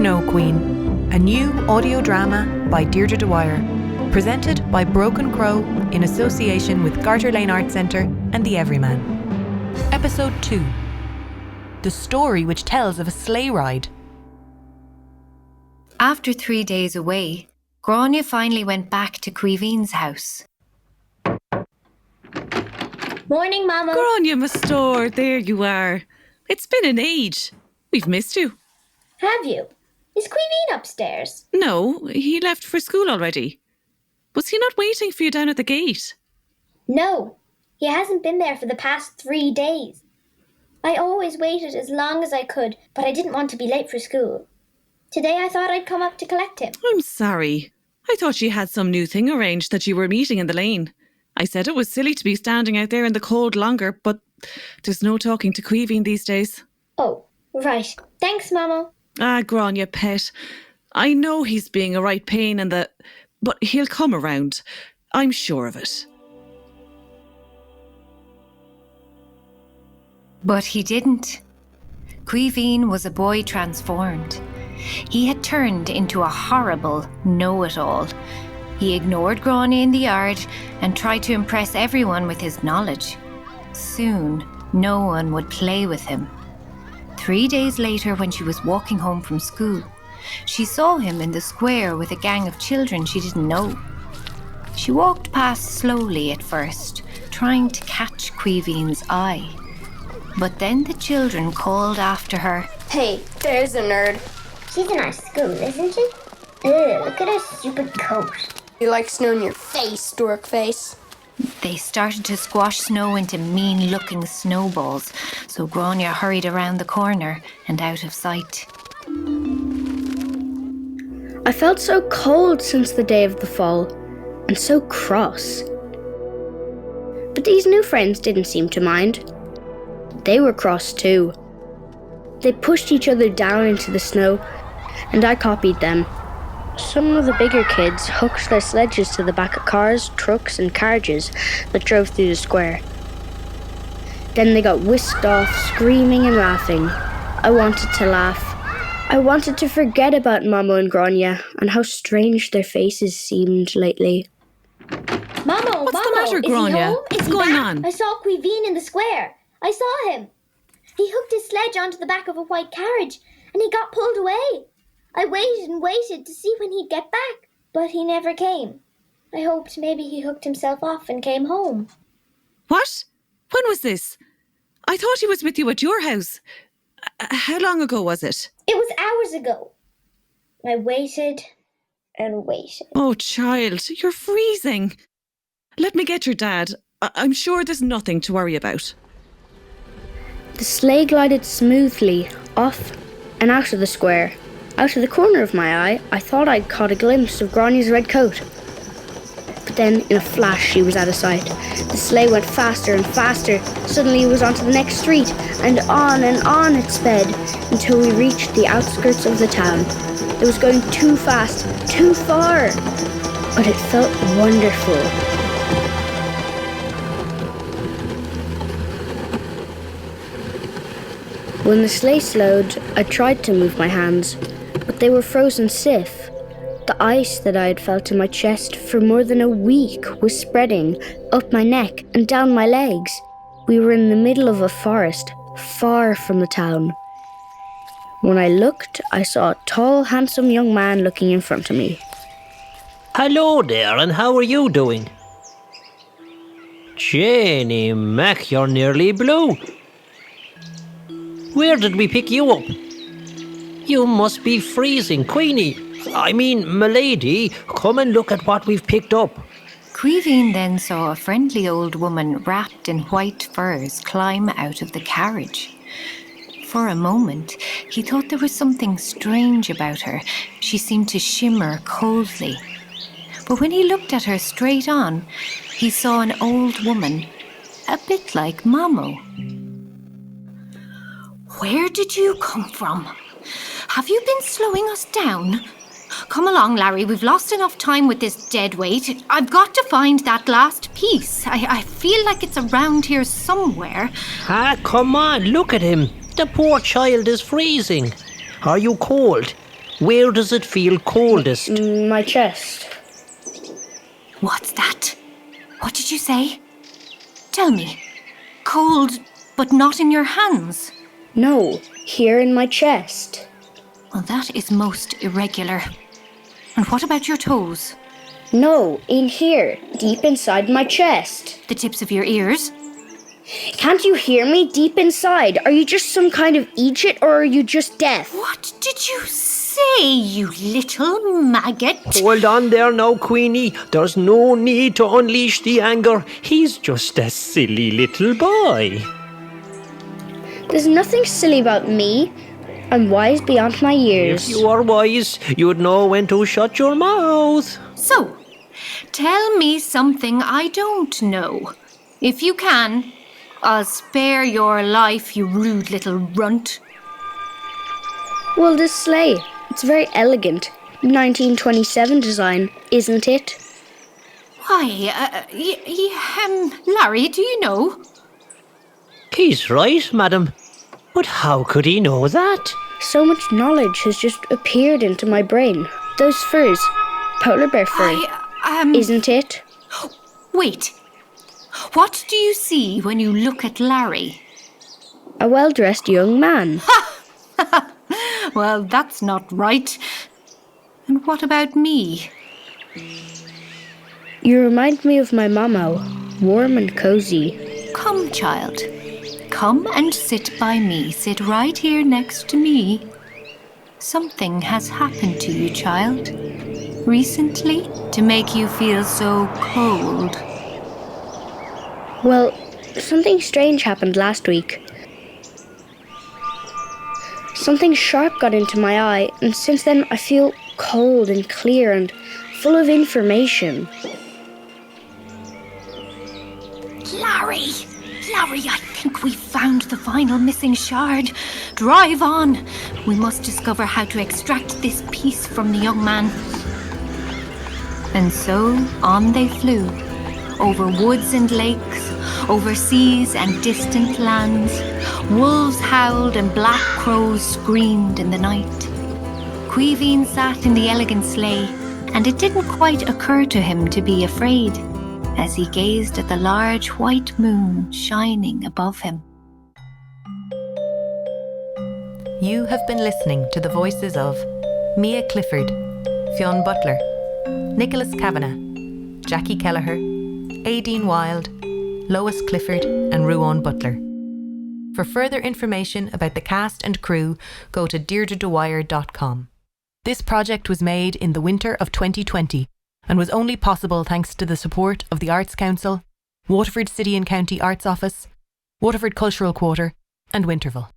Snow Queen, a new audio drama by Deirdre Dwyer, presented by BrokenCrow in association with Garter Lane Arts Centre and The Everyman. Episode 2. The story which tells of a sleigh ride. After 3 days away, Gráinne finally went back to Caoimhín's house. Morning, Mama. Gráinne, my store, there you are. It's been an age. We've missed you. Have you? Is Caoimhín upstairs? No, he left for school already. Was he not waiting for you down at the gate? No, he hasn't been there for the past 3 days. I always waited as long as I could, but I didn't want to be late for school. Today I thought I'd come up to collect him. I'm sorry. I thought you had some new thing arranged that you were meeting in the lane. I said it was silly to be standing out there in the cold longer, but there's no talking to Caoimhín these days. Oh, right. Thanks, Mama. Gráinne, pet. I know he's being a right pain but he'll come around. I'm sure of it. But he didn't. Caoimhín was a boy transformed. He had turned into a horrible know-it-all. He ignored Gráinne in the yard and tried to impress everyone with his knowledge. Soon, no one would play with him. 3 days later, when she was walking home from school, she saw him in the square with a gang of children she didn't know. She walked past slowly at first, trying to catch Caoimhín's eye. But then the children called after her. Hey, there's a nerd. She's in our school, isn't she? Ugh, look at her stupid coat. You like snow in your face, dork face. They started to squash snow into mean-looking snowballs, so Gráinne hurried around the corner and out of sight. I felt so cold since the day of the fall, and so cross. But these new friends didn't seem to mind. They were cross too. They pushed each other down into the snow, and I copied them. Some of the bigger kids hooked their sledges to the back of cars, trucks and carriages that drove through the square. Then they got whisked off, screaming and laughing. I wanted to laugh. I wanted to forget about Mama and Gráinne and how strange their faces seemed lately. Mama, What's the matter, Gráinne? What's going on? I saw Caoimhín in the square. I saw him. He hooked his sledge onto the back of a white carriage and he got pulled away. I waited and waited to see when he'd get back, but he never came. I hoped maybe he hooked himself off and came home. What? When was this? I thought he was with you at your house. How long ago was it? It was hours ago. I waited and waited. Oh, child, you're freezing. Let me get your dad. I'm sure there's nothing to worry about. The sleigh glided smoothly off and out of the square. Out of the corner of my eye, I thought I'd caught a glimpse of Gráinne's red coat. But then, in a flash, she was out of sight. The sleigh went faster and faster. Suddenly it was onto the next street, and on it sped, until we reached the outskirts of the town. It was going too fast, too far, but it felt wonderful. When the sleigh slowed, I tried to move my hands, but they were frozen stiff. The ice that I had felt in my chest for more than a week was spreading up my neck and down my legs. We were in the middle of a forest, far from the town. When I looked, I saw a tall, handsome young man looking in front of me. Hello there, and how are you doing? Jennie Mac, you're nearly blue. Where did we pick you up? You must be freezing, Queenie. Milady, come and look at what we've picked up. Caoimhín then saw a friendly old woman wrapped in white furs climb out of the carriage. For a moment, he thought there was something strange about her. She seemed to shimmer coldly. But when he looked at her straight on, he saw an old woman, a bit like Mamo. Where did you come from? Have you been slowing us down? Come along, Larry. We've lost enough time with this dead weight. I've got to find that last piece. I feel like it's around here somewhere. Come on, look at him. The poor child is freezing. Are you cold? Where does it feel coldest? My chest. What's that? What did you say? Tell me. Cold, but not in your hands? No, here in my chest. Well, that is most irregular. And what about your toes? No, in here, deep inside my chest. The tips of your ears? Can't you hear me deep inside? Are you just some kind of Egypt or are you just deaf? What did you say, you little maggot? Hold on there now, Queenie. There's no need to unleash the anger. He's just a silly little boy. There's nothing silly about me. I'm wise beyond my years. If you are wise, you'd know when to shut your mouth. So, tell me something I don't know. If you can, I'll spare your life, you rude little runt. Well, this sleigh, it's very elegant. 1927 design, isn't it? Why, Larry, do you know? He's right, madam. But how could he know that? So much knowledge has just appeared into my brain. Those furs, polar bear fur, isn't it? Wait. What do you see when you look at Larry? A well-dressed young man. Well, that's not right. And what about me? You remind me of my mama, warm and cozy. Come, child. Come and sit by me. Sit right here next to me. Something has happened to you, child. Recently, to make you feel so cold. Well, something strange happened last week. Something sharp got into my eye, and since then I feel cold and clear and full of information. Larry! Larry, I think we've found the final missing shard. Drive on. We must discover how to extract this piece from the young man. And so on they flew, over woods and lakes, over seas and distant lands. Wolves howled and black crows screamed in the night. Caoimhín sat in the elegant sleigh, and it didn't quite occur to him to be afraid as he gazed at the large white moon shining above him. You have been listening to the voices of Mia Clifford, Fionn Butler, Nicholas Kavanagh, Jacqui Kelleher, Aideen Wylde, Lois Clifford and Ruadhán Butler. For further information about the cast and crew, go to deirdredwyer.com. This project was made in the winter of 2020 and was only possible thanks to the support of the Arts Council, Waterford City and County Arts Office, Waterford Cultural Quarter and Winterville.